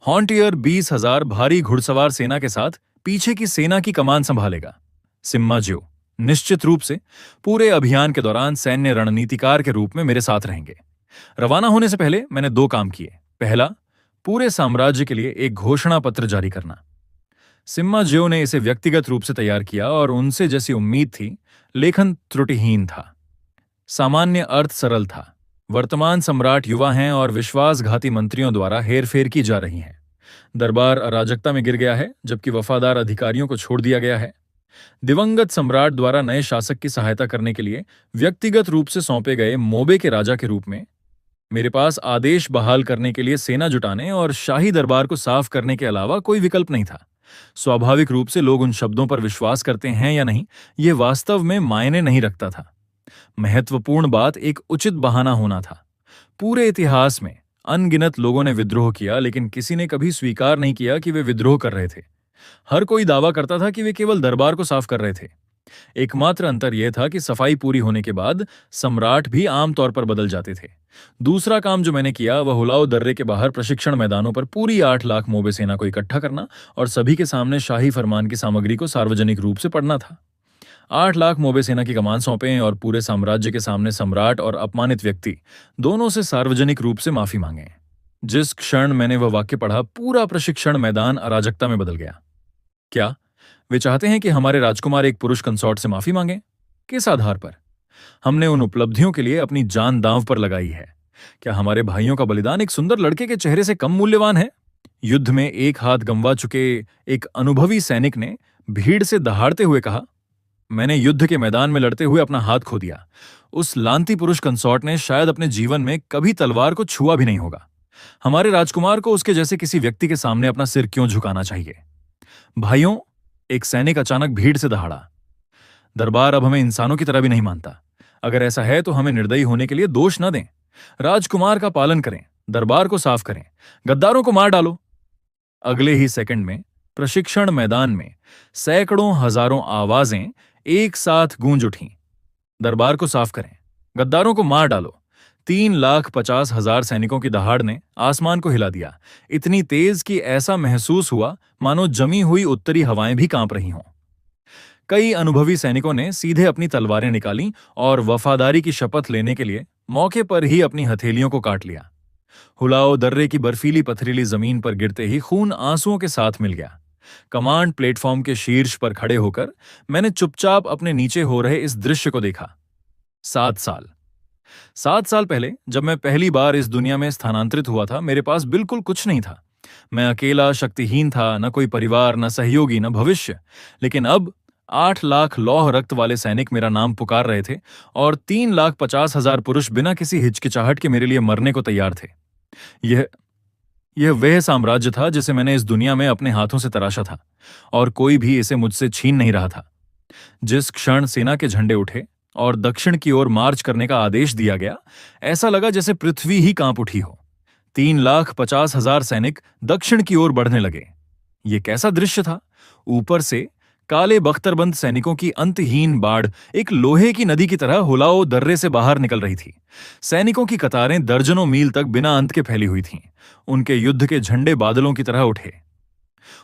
A: हॉन्टियर 20,000 भारी घुड़सवार सेना के साथ पीछे की सेना की कमान संभालेगा। सिम्मा ज्यू निश्चित रूप से पूरे अभियान के दौरान सैन्य रणनीतिकार के रूप में मेरे साथ रहेंगे। रवाना होने से पहले मैंने दो काम किए। पहला, पूरे साम्राज्य के लिए एक घोषणा पत्र जारी करना। सिम्मा ज्यो ने इसे व्यक्तिगत रूप से तैयार किया और उनसे जैसी उम्मीद थी, लेखन त्रुटिहीन था। सामान्य अर्थ सरल था। वर्तमान सम्राट युवा हैं और विश्वासघाती मंत्रियों द्वारा हेरफेर की जा रही है। दरबार अराजकता में गिर गया है, जबकि वफादार अधिकारियों को छोड़ दिया गया है। दिवंगत सम्राट द्वारा नए शासक की सहायता करने के लिए व्यक्तिगत रूप से सौंपे गए मोबे के राजा के रूप में मेरे पास आदेश बहाल करने के लिए सेना जुटाने और शाही दरबार को साफ करने के अलावा कोई विकल्प नहीं था। स्वाभाविक रूप से लोग उन शब्दों पर विश्वास करते हैं या नहीं, यह वास्तव में मायने नहीं रखता था। महत्वपूर्ण बात एक उचित बहाना होना था। पूरे इतिहास में अनगिनत लोगों ने विद्रोह किया, लेकिन किसी ने कभी स्वीकार नहीं किया कि वे विद्रोह कर रहे थे। हर कोई दावा करता था कि वे केवल दरबार को साफ कर रहे थे। एकमात्र अंतर यह था कि सफाई पूरी होने के बाद सम्राट भी आमतौर पर बदल जाते थे। दूसरा काम जो मैंने किया वह हुलाओ दर्रे के बाहर प्रशिक्षण मैदानों पर पूरी 8 लाख मोबे सेना को इकट्ठा करना और सभी के सामने शाही फरमान की सामग्री को सार्वजनिक रूप से पढ़ना था। 8 लाख मोबे सेना की कमान सौंपें और पूरे साम्राज्य के सामने सम्राट और अपमानित व्यक्ति दोनों से सार्वजनिक रूप से माफी मांगे। जिस क्षण मैंने वह वाक्य पढ़ा, पूरा प्रशिक्षण मैदान अराजकता में बदल गया। क्या वे चाहते हैं कि हमारे राजकुमार एक पुरुष कंसॉर्ट से माफी मांगे? किस आधार पर? हमने उन उपलब्धियों के लिए अपनी जान दांव पर लगाई है। क्या हमारे भाइयों का बलिदान एक सुंदर लड़के के चेहरे से कम मूल्यवान है? युद्ध में एक हाथ गंवा चुके एक अनुभवी सैनिक ने भीड़ से दहाड़ते हुए कहा, मैंने युद्ध के मैदान में लड़ते हुए अपना हाथ खो दिया। उस लांती पुरुष कंसॉर्ट ने शायद अपने जीवन में कभी तलवार को छुआ भी नहीं होगा। हमारे राजकुमार को उसके जैसे किसी व्यक्ति के सामने अपना सिर क्यों झुकाना चाहिए? भाइयों, एक सैनिक अचानक भीड़ से दहाड़ा, दरबार अब हमें इंसानों की तरह भी नहीं मानता। अगर ऐसा है तो हमें निर्दयी होने के लिए दोष न दें। राजकुमार का पालन करें, दरबार को साफ करें, गद्दारों को मार डालो। अगले ही सेकंड में प्रशिक्षण मैदान में सैकड़ों हजारों आवाजें एक साथ गूंज उठीं। दरबार को साफ करें, गद्दारों को मार डालो। 3,50,000 सैनिकों की दहाड़ ने आसमान को हिला दिया, इतनी तेज कि ऐसा महसूस हुआ मानो जमी हुई उत्तरी हवाएं भी कांप रही हों। कई अनुभवी सैनिकों ने सीधे अपनी तलवारें निकाली और वफादारी की शपथ लेने के लिए मौके पर ही अपनी हथेलियों को काट लिया। हुलाओ दर्रे की बर्फीली पथरीली जमीन पर गिरते ही खून आंसुओं के साथ मिल गया। कमांड प्लेटफॉर्म के शीर्ष पर खड़े होकर मैंने चुपचाप अपने नीचे हो रहे इस दृश्य को देखा। 7 साल पहले जब मैं पहली बार इस दुनिया में स्थानांतरित हुआ था, मेरे पास बिल्कुल कुछ नहीं था। मैं अकेला, शक्तिहीन था, न कोई परिवार, न सहयोगी, न भविष्य। लेकिन अब 8 लाख लौह रक्त वाले सैनिक मेरा नाम पुकार रहे थे और 3,50,000 पुरुष बिना किसी हिचकिचाहट के मेरे लिए मरने को तैयार थे। यह वह साम्राज्य था जिसे मैंने इस दुनिया में अपने हाथों से तराशा था और कोई भी इसे मुझसे छीन नहीं रहा था। जिस क्षण सेना के झंडे उठे और दक्षिण की ओर मार्च करने का आदेश दिया गया, ऐसा लगा जैसे पृथ्वी ही कांप उठी हो। 3,50,000 सैनिक दक्षिण की ओर बढ़ने लगे। ये कैसा दृश्य था! ऊपर से काले बख्तरबंद सैनिकों की अंतहीन बाढ़ एक लोहे की नदी की तरह हुलाओ दर्रे से बाहर निकल रही थी। सैनिकों की कतारें दर्जनों मील तक बिना अंत के फैली हुई थीं। उनके युद्ध के झंडे बादलों की तरह उठे।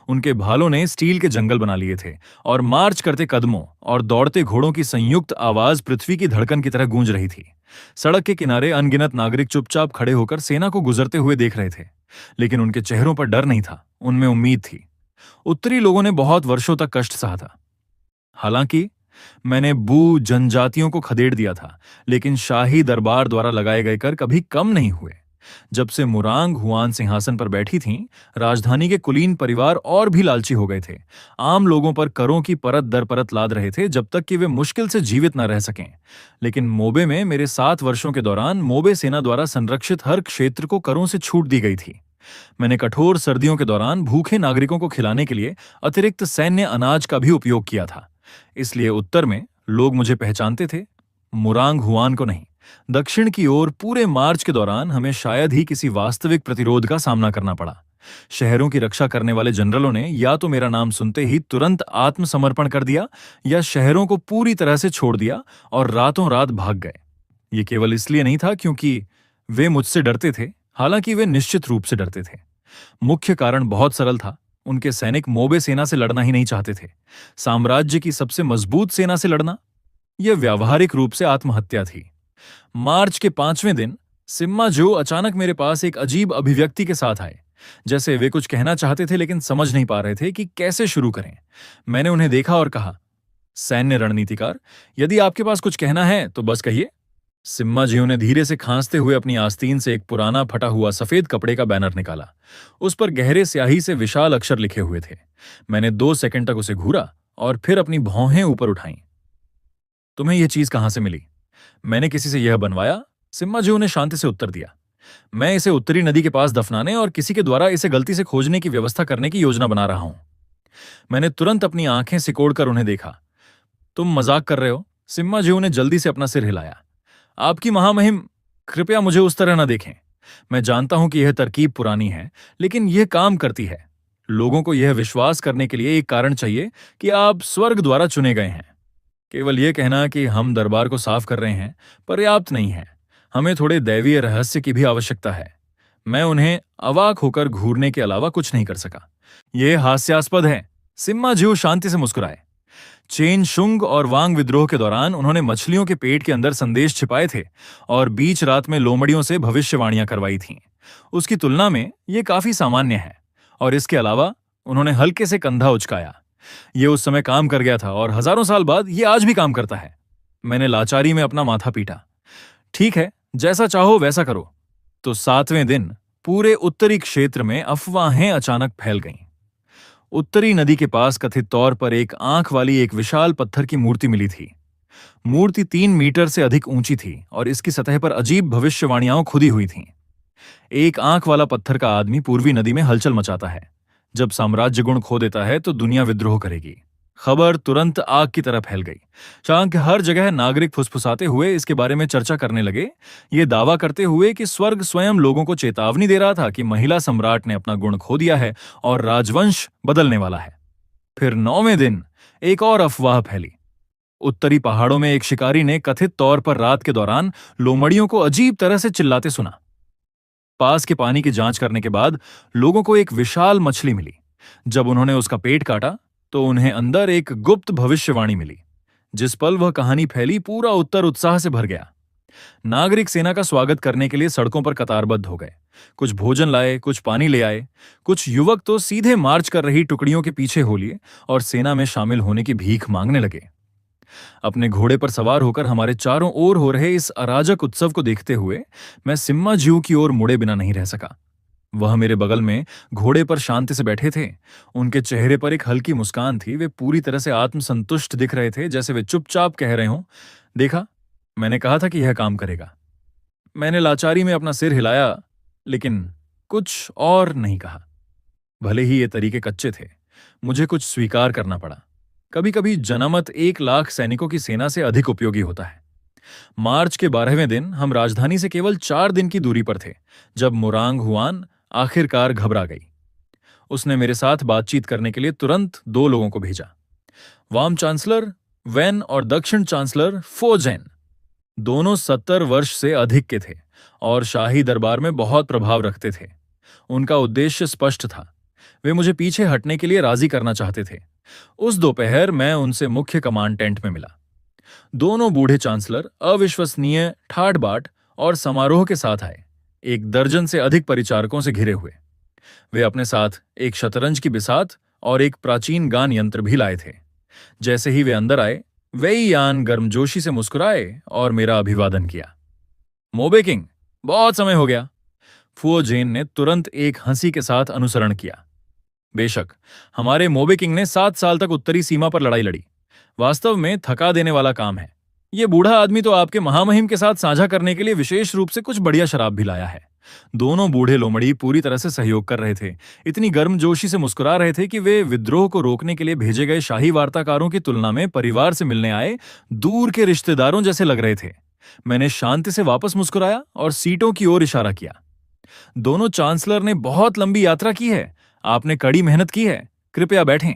A: उनके भालों ने स्टील के जंगल बना लिए थे और मार्च करते कदमों और दौड़ते घोड़ों की संयुक्त आवाज पृथ्वी की धड़कन की तरह गूंज रही थी। सड़क के किनारे अनगिनत नागरिक चुपचाप खड़े होकर सेना को गुजरते हुए देख रहे थे, लेकिन उनके चेहरों पर डर नहीं था, उनमें उम्मीद थी। उत्तरी लोगों ने बहुत वर्षों तक कष्ट सहा था। हालांकि मैंने बू जनजातियों को खदेड़ दिया था, लेकिन शाही दरबार द्वारा लगाए गए कर कभी कम नहीं हुए। जब से मुरांग हुआन सिंहासन पर बैठी थीं, राजधानी के कुलीन परिवार और भी लालची हो गए थे। आम लोगों पर करों की परत दर परत लाद रहे थे, जब तक कि वे मुश्किल से जीवित न रह सकें। लेकिन मोबे में मेरे 7 वर्षों के दौरान मोबे सेना द्वारा संरक्षित हर क्षेत्र को करों से छूट दी गई थी। मैंने कठोर सर्दियों के दौरान भूखे नागरिकों को खिलाने के लिए अतिरिक्त सैन्य अनाज का भी उपयोग किया था। इसलिए उत्तर में लोग मुझे पहचानते थे, मुरांग हुआन को नहीं। दक्षिण की ओर पूरे मार्च के दौरान हमें शायद ही किसी वास्तविक प्रतिरोध का सामना करना पड़ा। शहरों की रक्षा करने वाले जनरलों ने या तो मेरा नाम सुनते ही तुरंत आत्मसमर्पण कर दिया या शहरों को पूरी तरह से छोड़ दिया और रातों रात भाग गए। ये केवल इसलिए नहीं था क्योंकि वे मुझसे डरते थे, हालांकि वे निश्चित रूप से डरते थे। मुख्य कारण बहुत सरल था, उनके सैनिक मोबे सेना से लड़ना ही नहीं चाहते थे। साम्राज्य की सबसे मजबूत सेना से लड़ना, यह व्यावहारिक रूप से आत्महत्या थी। मार्च के 5वें दिन सिम्मा जो अचानक मेरे पास एक अजीब अभिव्यक्ति के साथ आए, जैसे वे कुछ कहना चाहते थे लेकिन समझ नहीं पा रहे थे कि कैसे शुरू करें। मैंने उन्हें देखा और कहा, सैन्य रणनीतिकार, यदि आपके पास कुछ कहना है तो बस कहिए। सिम्मा जी ने धीरे से खांसते हुए अपनी आस्तीन से एक पुराना फटा हुआ सफेद कपड़े का बैनर निकाला। उस पर गहरे स्याही से विशाल अक्षर लिखे हुए थे। मैंने 2 सेकंड तक उसे घूरा और फिर अपनी भौहें ऊपर उठाई। तुम्हें यह चीज कहां से मिली? मैंने किसी से यह बनवाया, सिम्मा जी ने शांति से उत्तर दिया। मैं इसे उत्तरी नदी के पास दफनाने और किसी के द्वारा इसे गलती से खोजने की व्यवस्था करने की योजना बना रहा हूं। मैंने तुरंत अपनी आंखें सिकोड़कर उन्हें देखा। तुम मजाक कर रहे हो? सिम्मा जी ने जल्दी से अपना सिर हिलाया। आपकी महामहिम, कृपया मुझे उस तरह न देखें। मैं जानता हूं कि यह तरकीब पुरानी है, लेकिन यह काम करती है। लोगों को यह विश्वास करने के लिए एक कारण चाहिए कि आप स्वर्ग द्वारा चुने गए हैं। केवल यह कहना कि हम दरबार को साफ कर रहे हैं पर्याप्त नहीं है। हमें थोड़े दैवीय रहस्य की भी आवश्यकता है। मैं उन्हें अवाक होकर घूरने के अलावा कुछ नहीं कर सका। यह हास्यास्पद है। सिम्मा जी शांति से मुस्कुराए। चेन शुंग और वांग विद्रोह के दौरान उन्होंने मछलियों के पेट के अंदर संदेश छिपाए थे और बीच रात में लोमड़ियों से भविष्यवाणियां करवाई थीं। उसकी तुलना में यह काफी सामान्य है। और इसके अलावा उन्होंने हल्के से कंधा उचकाया। यह उस समय काम कर गया था और हजारों साल बाद यह आज भी काम करता है। मैंने लाचारी में अपना माथा पीटा। ठीक है, जैसा चाहो वैसा करो। तो 7वें दिन पूरे उत्तरी क्षेत्र में अफवाहें अचानक फैल गईं। उत्तरी नदी के पास कथित तौर पर एक आंख वाली एक विशाल पत्थर की मूर्ति मिली थी। मूर्ति 3 मीटर से अधिक ऊंची थी और इसकी सतह पर अजीब भविष्यवाणियां खुदी हुई थीं। एक आंख वाला पत्थर का आदमी पूर्वी नदी में हलचल मचाता है। जब साम्राज्य गुण खो देता है तो दुनिया विद्रोह करेगी। खबर तुरंत आग की तरह फैल गई। चांक हर जगह नागरिक फुसफुसाते हुए इसके बारे में चर्चा करने लगे, ये दावा करते हुए कि स्वर्ग स्वयं लोगों को चेतावनी दे रहा था कि महिला सम्राट ने अपना गुण खो दिया है और राजवंश बदलने वाला है। फिर 9वें दिन एक और अफवाह फैली। उत्तरी पहाड़ों में एक शिकारी ने कथित तौर पर रात के दौरान लोमड़ियों को अजीब तरह से चिल्लाते सुना। पास के पानी की जांच करने के बाद लोगों को एक विशाल मछली मिली। जब उन्होंने उसका पेट काटा तो उन्हें अंदर एक गुप्त भविष्यवाणी मिली। जिस पल वह कहानी फैली, पूरा उत्तर उत्साह से भर गया। नागरिक सेना का स्वागत करने के लिए सड़कों पर कतारबद्ध हो गए। कुछ भोजन लाए, कुछ पानी ले आए। कुछ युवक तो सीधे मार्च कर रही टुकड़ियों के पीछे हो लिए और सेना में शामिल होने की भीख मांगने लगे। अपने घोड़े पर सवार होकर हमारे चारों ओर हो रहे इस अराजक उत्सव को देखते हुए मैं सिम्मा जी की ओर मुड़े बिना नहीं रह सका। वह मेरे बगल में घोड़े पर शांति से बैठे थे। उनके चेहरे पर एक हल्की मुस्कान थी। वे पूरी तरह से आत्मसंतुष्ट दिख रहे थे, जैसे वे चुपचाप कह रहे हों, देखा, मैंने कहा था कि यह काम करेगा। मैंने लाचारी में अपना सिर हिलाया, लेकिन कुछ और नहीं कहा। भले ही ये तरीके कच्चे थे, मुझे कुछ स्वीकार करना पड़ा। कभी कभी जनमत 1 लाख सैनिकों की सेना से अधिक उपयोगी होता है। मार्च के 12वें दिन हम राजधानी से केवल 4 दिन की दूरी पर थे जब मोरांग हुआन आखिरकार घबरा गई। उसने मेरे साथ बातचीत करने के लिए तुरंत 2 लोगों को भेजा। वाम चांसलर वैन और दक्षिण चांसलर फोजेन। दोनों 70 वर्ष से अधिक के थे और शाही दरबार में बहुत प्रभाव रखते थे। उनका उद्देश्य स्पष्ट था। वे मुझे पीछे हटने के लिए राजी करना चाहते थे। उस दोपहर मैं उनसे मुख्य कमांड टेंट में मिला। दोनों बूढ़े चांसलर अविश्वसनीय ठाट बाट और समारोह के साथ आए, 1 दर्जन से अधिक परिचारकों से घिरे हुए। वे अपने साथ एक शतरंज की बिसात और एक प्राचीन गान यंत्र भी लाए थे। जैसे ही वे अंदर आए, वेई यान गर्मजोशी से मुस्कुराए और मेरा अभिवादन किया। मोबे किंग, बहुत समय हो गया। फुओ जेन ने तुरंत एक हंसी के साथ अनुसरण किया। बेशक, हमारे मोबे किंग ने 7 साल तक उत्तरी सीमा पर लड़ाई लड़ी। वास्तव में थका देने वाला काम है। ये बूढ़ा आदमी तो आपके महामहिम के साथ साझा करने के लिए विशेष रूप से कुछ बढ़िया शराब भी लाया है। दोनों बूढ़े लोमड़ी पूरी तरह से सहयोग कर रहे थे। इतनी गर्मजोशी से मुस्कुरा रहे थे कि वे विद्रोह को रोकने के लिए भेजे गए शाही वार्ताकारों की तुलना में परिवार से मिलने आए दूर के रिश्तेदारों जैसे लग रहे थे। मैंने शांति से वापस मुस्कुराया और सीटों की ओर इशारा किया। दोनों चांसलर ने बहुत लंबी यात्रा की है। आपने कड़ी मेहनत की है। कृपया बैठें।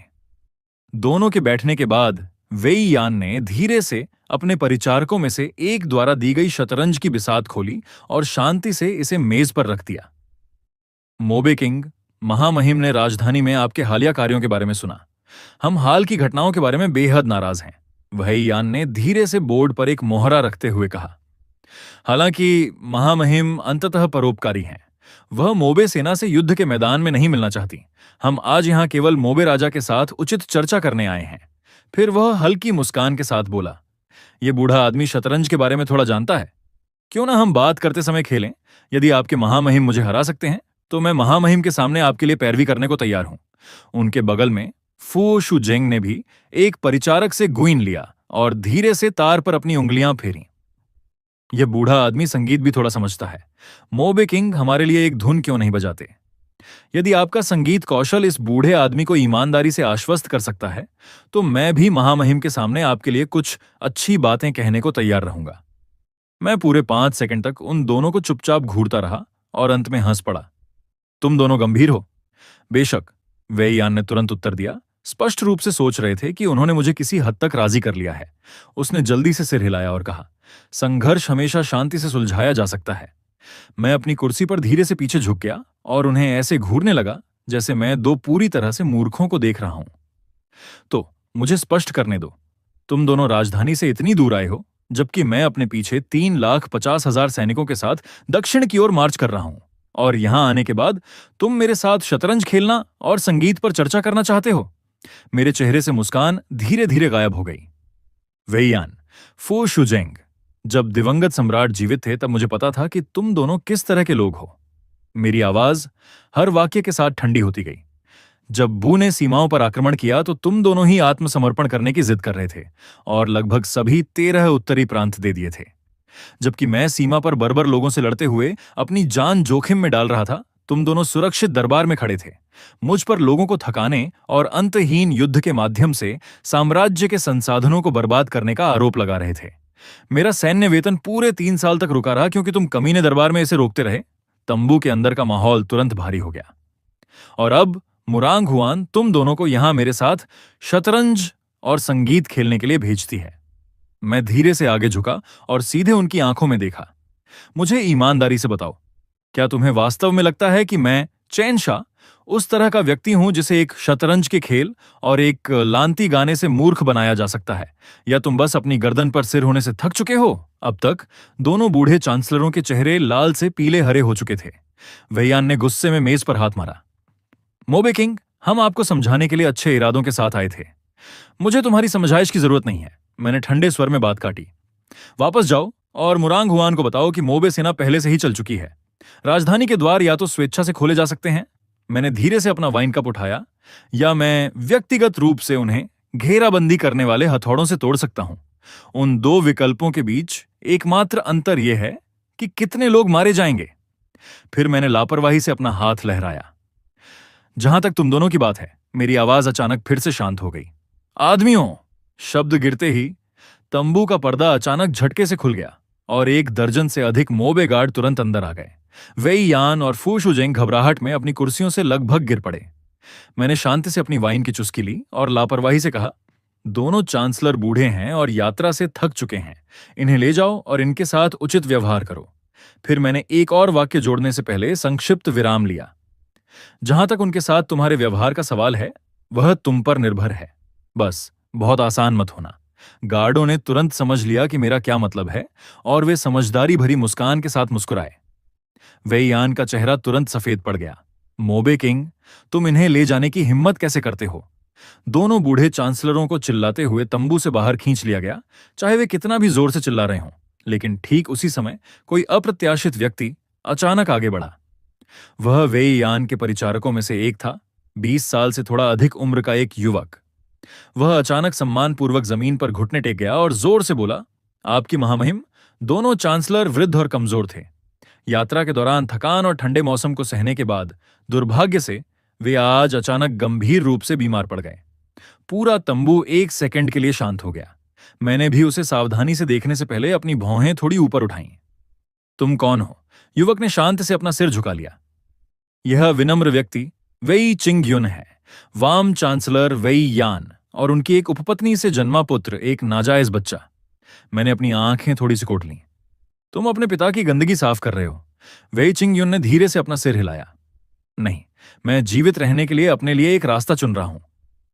A: दोनों के बैठने के बाद वेई यान ने धीरे से अपने परिचारकों में से एक द्वारा दी गई शतरंज की बिसात खोली और शांति से इसे मेज पर रख दिया। मोबे किंग, महामहिम ने राजधानी में आपके हालिया कार्यों के बारे में सुना। हम हाल की घटनाओं के बारे में बेहद नाराज हैं। वेई यान ने धीरे से बोर्ड पर एक मोहरा रखते हुए कहा। हालांकि महामहिम अंततः परोपकारी हैं। वह मोबे सेना से युद्ध के मैदान में नहीं मिलना चाहती। हम आज यहाँ केवल मोबे राजा के साथ उचित चर्चा करने आए हैं। फिर वह हल्की मुस्कान के साथ बोला, यह बूढ़ा आदमी शतरंज के बारे में थोड़ा जानता है। क्यों ना हम बात करते समय खेलें। यदि आपके महामहिम मुझे हरा सकते हैं तो मैं महामहिम के सामने आपके लिए पैरवी करने को तैयार हूं। उनके बगल में फू शुजेंग ने भी एक परिचारक से गुइन लिया और धीरे से तार पर अपनी उंगलियां फेरी। यह बूढ़ा आदमी संगीत भी थोड़ा समझता है। मोबे किंग हमारे लिए एक धुन क्यों नहीं बजाते? यदि आपका संगीत कौशल इस बूढ़े आदमी को ईमानदारी से आश्वस्त कर सकता है तो मैं भी महामहिम के सामने आपके लिए कुछ अच्छी बातें कहने को तैयार रहूंगा। मैं पूरे 5 सेकंड तक उन दोनों को चुपचाप घूरता रहा और अंत में हंस पड़ा। तुम दोनों गंभीर हो? बेशक, वेईयान ने तुरंत उत्तर दिया। स्पष्ट रूप से सोच रहे थे कि उन्होंने मुझे किसी हद तक राजी कर लिया है। उसने जल्दी से सिर हिलाया और कहा, संघर्ष हमेशा शांति से सुलझाया जा सकता है। मैं अपनी कुर्सी पर धीरे से पीछे झुक गया और उन्हें ऐसे घूरने लगा जैसे मैं दो पूरी तरह से मूर्खों को देख रहा हूं। तो मुझे स्पष्ट करने दो, तुम दोनों राजधानी से इतनी दूर आए हो जबकि मैं अपने पीछे 3,50,000 सैनिकों के साथ दक्षिण की ओर मार्च कर रहा हूं, और यहां आने के बाद तुम मेरे साथ शतरंज खेलना और संगीत पर चर्चा करना चाहते हो? मेरे चेहरे से मुस्कान धीरे धीरे गायब हो गई। वेईयान, फू शुजेंग, जब दिवंगत सम्राट जीवित थे तब मुझे पता था कि तुम दोनों किस तरह के लोग हो। मेरी आवाज हर वाक्य के साथ ठंडी होती गई। जब बू ने सीमाओं पर आक्रमण किया तो तुम दोनों ही आत्मसमर्पण करने की जिद कर रहे थे और लगभग सभी 13 उत्तरी प्रांत दे दिए थे। जबकि मैं सीमा पर बर्बर लोगों से लड़ते हुए अपनी जान जोखिम में डाल रहा था, तुम दोनों सुरक्षित दरबार में खड़े थे, मुझ पर लोगों को थकाने और अंतहीन युद्ध के माध्यम से साम्राज्य के संसाधनों को बर्बाद करने का आरोप लगा रहे थे। मेरा सैन्य वेतन पूरे 3 साल तक रुका रहा क्योंकि तुम कमीने दरबार में इसे रोकते रहे। तंबू के अंदर का माहौल तुरंत भारी हो गया। और अब मुरांग हुआन तुम दोनों को यहां मेरे साथ शतरंज और संगीत खेलने के लिए भेजती है। मैं धीरे से आगे झुका और सीधे उनकी आंखों में देखा। मुझे ईमानदारी से बताओ, क्या तुम्हें वास्तव में लगता है कि मैं चैनशाह उस तरह का व्यक्ति हूं जिसे एक शतरंज के खेल और एक लांती गाने से मूर्ख बनाया जा सकता है, या तुम बस अपनी गर्दन पर सिर होने से थक चुके हो? अब तक दोनों बूढ़े चांसलरों के चेहरे लाल से पीले हरे हो चुके थे। वेईयान ने गुस्से में मेज पर हाथ मारा। मोबे किंग, हम आपको समझाने के लिए अच्छे इरादों के साथ आए थे। मुझे तुम्हारी समझाइश की जरूरत नहीं है, मैंने ठंडे स्वर में बात काटी। वापस जाओ और मुरांग हुआन को बताओ कि मोबे सेना पहले से ही चल चुकी है। राजधानी के द्वार या तो स्वेच्छा से खोले जा सकते हैं, मैंने धीरे से अपना वाइन कप उठाया, या मैं व्यक्तिगत रूप से उन्हें घेराबंदी करने वाले हथौड़ों से तोड़ सकता हूं। उन दो विकल्पों के बीच एकमात्र अंतर यह है कि कितने लोग मारे जाएंगे। फिर मैंने लापरवाही से अपना हाथ लहराया। जहां तक तुम दोनों की बात है, मेरी आवाज अचानक फिर से शांत हो गई। आदमियों, शब्द गिरते ही तंबू का पर्दा अचानक झटके से खुल गया और 1 दर्जन से अधिक मोबे गार्ड तुरंत अंदर आ गए। वेईयान और फू शुजेंग घबराहट में अपनी कुर्सियों से लगभग गिर पड़े। मैंने शांति से अपनी वाइन की चुस्की ली और लापरवाही से कहा, दोनों चांसलर बूढ़े हैं और यात्रा से थक चुके हैं, इन्हें ले जाओ और इनके साथ उचित व्यवहार करो। फिर मैंने एक और वाक्य जोड़ने से पहले संक्षिप्त विराम लिया। जहां तक उनके साथ तुम्हारे व्यवहार का सवाल है, वह तुम पर निर्भर है। बस बहुत आसान मत होना। गार्डों ने तुरंत समझ लिया कि मेरा क्या मतलब है और वे समझदारी भरी मुस्कान के साथ मुस्कुराए। वेईयान का चेहरा तुरंत सफेद पड़ गया। मोबे किंग, तुम इन्हें ले जाने की हिम्मत कैसे करते हो? दोनों बूढ़े चांसलरों को चिल्लाते हुए तंबू से बाहर खींच लिया गया, चाहे वे कितना भी जोर से चिल्ला रहे हों। लेकिन ठीक उसी समय कोई अप्रत्याशित व्यक्ति अचानक आगे बढ़ा। वह वेईयान के परिचारकों में से एक था, 20 साल से थोड़ा अधिक उम्र का एक युवक। वह अचानक सम्मानपूर्वक जमीन पर घुटने टेक गया और जोर से बोला, आपकी महामहिम। दोनों चांसलर वृद्ध और कमजोर थे। यात्रा के दौरान थकान और ठंडे मौसम को सहने के बाद दुर्भाग्य से वे आज अचानक गंभीर रूप से बीमार पड़ गए। पूरा तंबू 1 सेकंड के लिए शांत हो गया। मैंने भी उसे सावधानी से देखने से पहले अपनी भौहें थोड़ी ऊपर उठाईं। तुम कौन हो? युवक ने शांत से अपना सिर झुका लिया। यह विनम्र व्यक्ति वेई चिंगयुन है, वाम चांसलर वेईयान और उनकी एक उपपत्नी से जन्मा पुत्र, एक नाजायज बच्चा। मैंने अपनी आंखें थोड़ी सी कोट लीं। तुम अपने पिता की गंदगी साफ कर रहे हो। वेई चिंगयुन ने धीरे से अपना सिर हिलाया। नहीं, मैं जीवित रहने के लिए अपने लिए एक रास्ता चुन रहा हूं।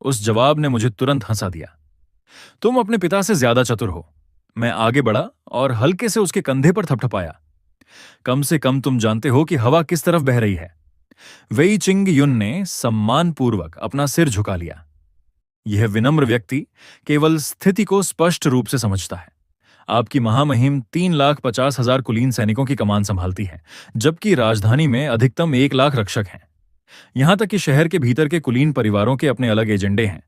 A: उस जवाब ने मुझे तुरंत हंसा दिया। तुम अपने पिता से ज्यादा चतुर हो। मैं आगे बढ़ा और हल्के से उसके कंधे पर थपथपाया। कम से कम तुम जानते हो कि हवा किस तरफ बह रही है। वेई चिंग युन ने सम्मानपूर्वक अपना सिर झुका लिया। यह विनम्र व्यक्ति केवल स्थिति को स्पष्ट रूप से समझता है। आपकी महामहिम 3,50,000 कुलीन सैनिकों की कमान संभालती है, जबकि राजधानी में अधिकतम 1,00,000 रक्षक हैं। यहां तक कि शहर के भीतर के कुलीन परिवारों के अपने अलग एजेंडे हैं।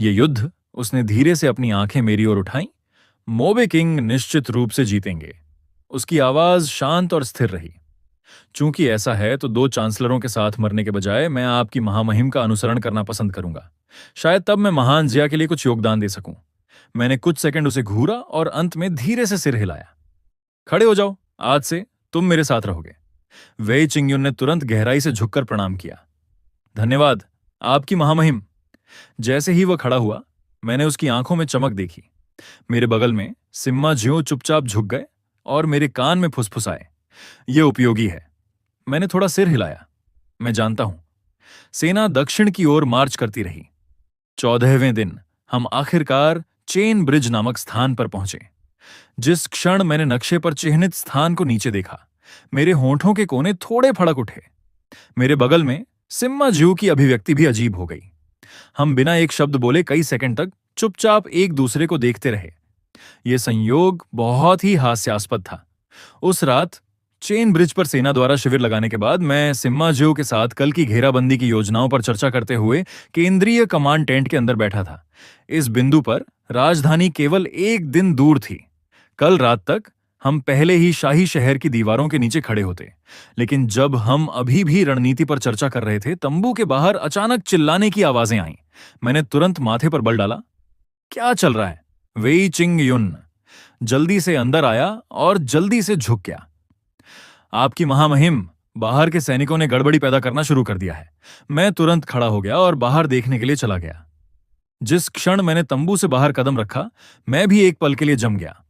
A: ये युद्ध, उसने धीरे से अपनी आंखें मेरी ओर उठाई, मोबे किंग निश्चित रूप से जीतेंगे। उसकी आवाज शांत और स्थिर रही। चूंकि ऐसा है तो 2 चांसलरों के साथ मरने के बजाय मैं आपकी महामहिम का अनुसरण करना पसंद करूंगा। शायद तब मैं महान जिया के लिए कुछ योगदान दे सकूं। मैंने कुछ सेकंड उसे घूरा और अंत में धीरे से सिर हिलाया। खड़े हो जाओ, आज से तुम मेरे साथ रहोगे। वेई चिंगयुन ने तुरंत गहराई से झुककर प्रणाम किया। धन्यवाद, आपकी महामहिम। जैसे ही वह खड़ा हुआ, मैंने उसकी आंखों में चमक देखी। मेरे बगल में सिम्मा ज्यों चुपचाप झुक गए और मेरे कान में फुसफुसाए, ये उपयोगी है। मैंने थोड़ा सिर हिलाया। मैं जानता हूं। सेना दक्षिण की ओर मार्च करती रही। 14वें दिन हम आखिरकार चेन ब्रिज नामक स्थान पर पहुंचे। जिस क्षण मैंने नक्शे पर चिह्नित स्थान को नीचे देखा, मेरे होंठों के कोने थोड़े फड़क उठे। मेरे बगल में सिम्मा ज्यू की अभिव्यक्ति भी अजीब हो गई। हम बिना एक शब्द बोले कई सेकंड तक चुपचाप एक दूसरे को देखते रहे। यह संयोग बहुत ही हास्यास्पद था। उस रात चेन ब्रिज पर सेना द्वारा शिविर लगाने के बाद मैं सिम्मा ज्यू के साथ कल की घेराबंदी की योजनाओं पर चर्चा करते हुए केंद्रीय कमांड टेंट के अंदर बैठा था। इस बिंदु पर राजधानी केवल 1 दिन दूर थी। कल रात तक हम पहले ही शाही शहर की दीवारों के नीचे खड़े होते, लेकिन जब हम अभी भी रणनीति पर चर्चा कर रहे थे, तंबू के बाहर अचानक चिल्लाने की आवाजें आईं। मैंने तुरंत माथे पर बल डाला। क्या चल रहा है? वेई चिंग युन जल्दी से अंदर आया और जल्दी से झुक गया। आपकी महामहिम, बाहर के सैनिकों ने गड़बड़ी पैदा करना शुरू कर दिया है। मैं तुरंत खड़ा हो गया और बाहर देखने के लिए चला गया। जिस क्षण मैंने तंबू से बाहर कदम रखा, मैं भी एक पल के लिए जम गया।